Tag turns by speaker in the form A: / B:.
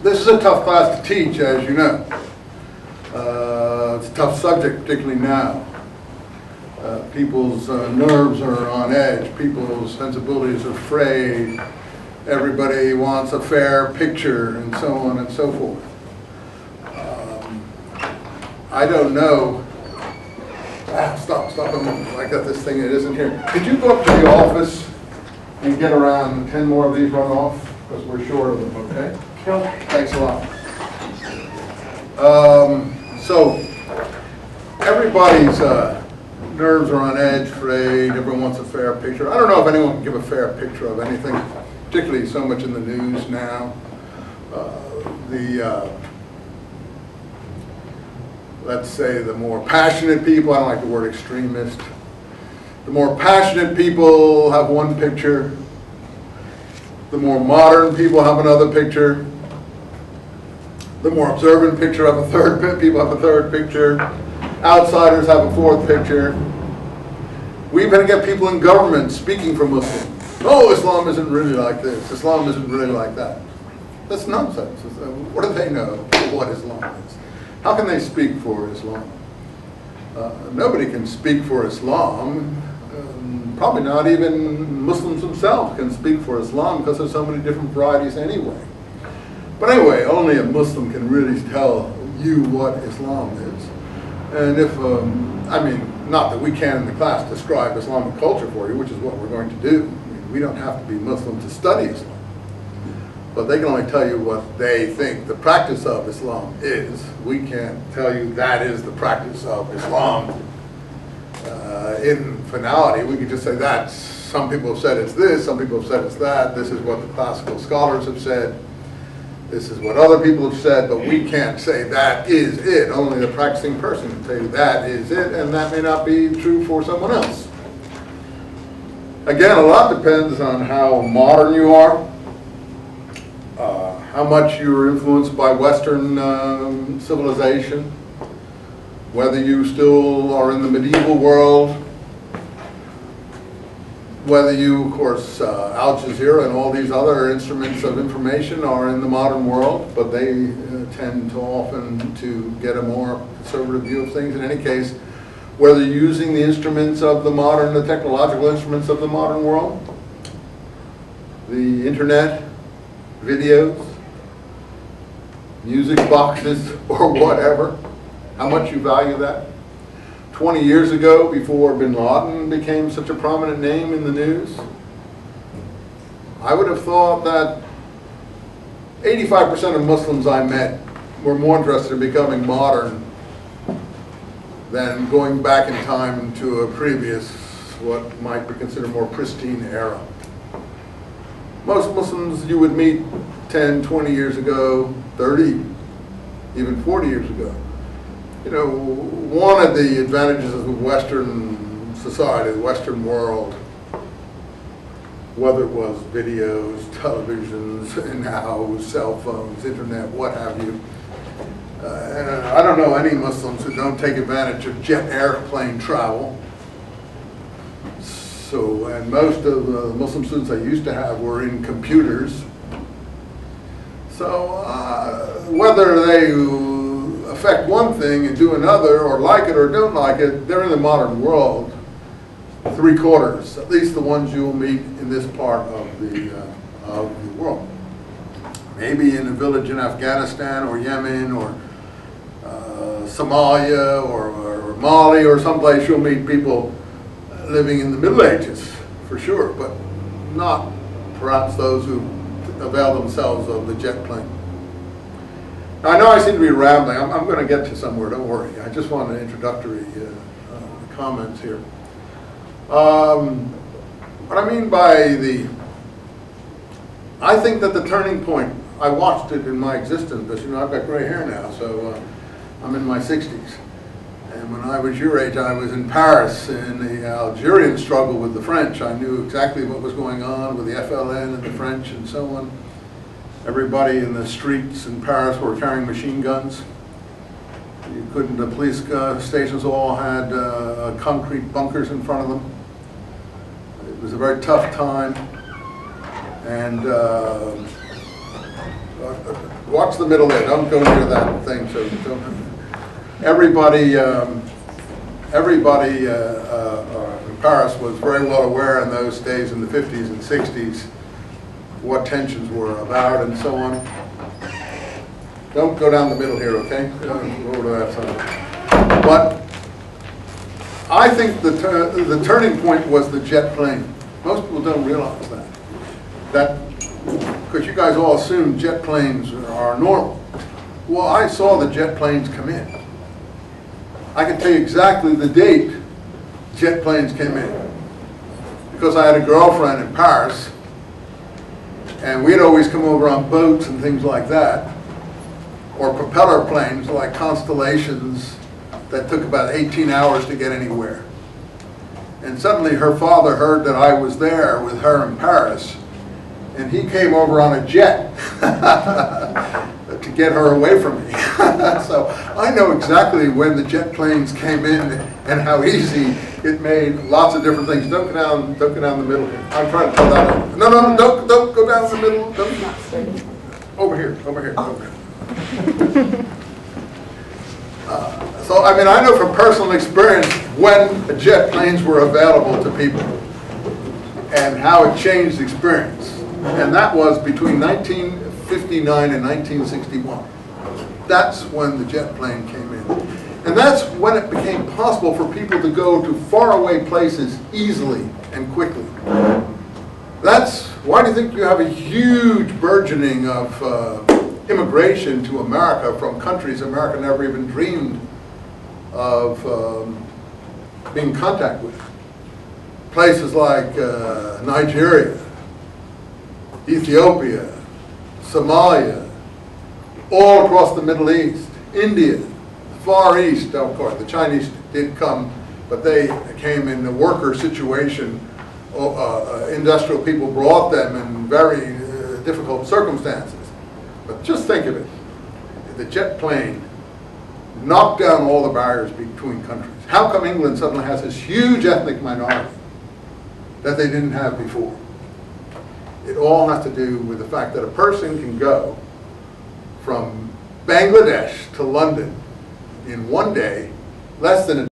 A: This is a tough class to teach, as you know. It's a tough subject, particularly now. People's nerves are on edge. People's sensibilities are frayed. Everybody wants a fair picture, and so on and so forth. I don't know. Stop a moment. I got this thing that isn't here. Could you go up to the office and get around 10 more of these run off? Because we're short of them, okay? Thanks a lot. So, everybody's nerves are on edge, frayed, everyone wants a fair picture. I don't know if anyone can give a fair picture of anything, particularly so much in the news now. Let's say the more passionate people, I don't like the word extremist, the more passionate people have one picture, the more modern people have another picture, the more observant picture have a third, people have a third picture, outsiders have a fourth picture. We even get people in government speaking for Muslims. Oh, Islam isn't really like this, Islam isn't really like that. That's nonsense. What do they know what Islam is? How can they speak for Islam? Nobody can speak for Islam. Probably not even Muslims themselves can speak for Islam because there's so many different varieties anyway. But anyway, only a Muslim can really tell you what Islam is. And if, I mean, not that we can in the class describe Islamic culture for you, which is what we're going to do. I mean, we don't have to be Muslim to study Islam. But they can only tell you what they think the practice of Islam is. We can't tell you that is the practice of Islam. In finality, we can just say that. Some people have said it's this, some people have said it's that. This is what the classical scholars have said. This is what other people have said, but we can't say that is it. Only the practicing person can say that is it, and that may not be true for someone else. Again, a lot depends on how modern you are. How much you're influenced by Western civilization, whether you still are in the medieval world, whether you, of course, Al Jazeera and all these other instruments of information are in the modern world, but they tend to often to get a more conservative view of things. In any case, whether you're using the instruments of the modern, the technological instruments of the modern world, the internet, videos, music boxes, or whatever, how much you value that. 20 years ago, before bin Laden became such a prominent name in the news, I would have thought that 85% of Muslims I met were more interested in becoming modern than going back in time to a previous, what might be considered more pristine era. Most Muslims you would meet 10, 20 years ago, 30, even 40 years ago. You know, one of the advantages of the Western society, the Western world, whether it was videos, televisions, and now cell phones, internet, what have you. And I don't know any Muslims who don't take advantage of jet airplane travel. So, and most of the Muslim students I used to have were in computers. So whether they affect one thing and do another, or like it or don't like it, they're in the modern world. 3/4, at least the ones you'll meet in this part of the world. Maybe in a village in Afghanistan or Yemen or Somalia or Mali or someplace you'll meet people living in the Middle Ages, for sure, but not perhaps those who avail themselves of the jet plane. Now, I know I seem to be rambling. I'm going to get to somewhere, don't worry. I just want an introductory comments here. What I mean by I think that the turning point, I watched it in my existence, because, you know, I've got gray hair now, so I'm in my 60s. And when I was your age, I was in Paris in the Algerian struggle with the French. I knew exactly what was going on with the FLN and the French and so on. Everybody in the streets in Paris were carrying machine guns. You couldn't, the police stations all had concrete bunkers in front of them. It was a very tough time. And Watch the middle there. Don't go near that thing. So don't, everybody in Paris was very well aware in those days, in the 50s and 60s, what tensions were about and so on. Don't go down the middle here, okay? Go over to that side. But I think the turning point was the jet plane. Most people don't realize that. Because you guys all assume jet planes are normal. Well, I saw the jet planes come in. I can tell you exactly the date jet planes came in. Because I had a girlfriend in Paris, and we'd always come over on boats and things like that, or propeller planes like Constellations that took about 18 hours to get anywhere. And suddenly her father heard that I was there with her in Paris, and he came over on a jet to get her away from me. So I know exactly when the jet planes came in and how easy it made lots of different things. Don't go down the middle here. I'm trying to pull that up. No, don't go down the middle. Don't. Over here. So, I mean, I know from personal experience when jet planes were available to people and how it changed experience. And that was between 1959 and 1961. That's when the jet plane came in. And that's when it became possible for people to go to faraway places easily and quickly. That's why do you think you have a huge burgeoning of immigration to America from countries America never even dreamed of being in contact with? Places like Nigeria, Ethiopia, Somalia, all across the Middle East, India, Far East. Of course, the Chinese did come, but they came in a worker situation. Industrial people brought them in very difficult circumstances. But just think of it. The jet plane knocked down all the barriers between countries. How come England suddenly has this huge ethnic minority that they didn't have before? It all has to do with the fact that a person can go from Bangladesh to London in one day, less than a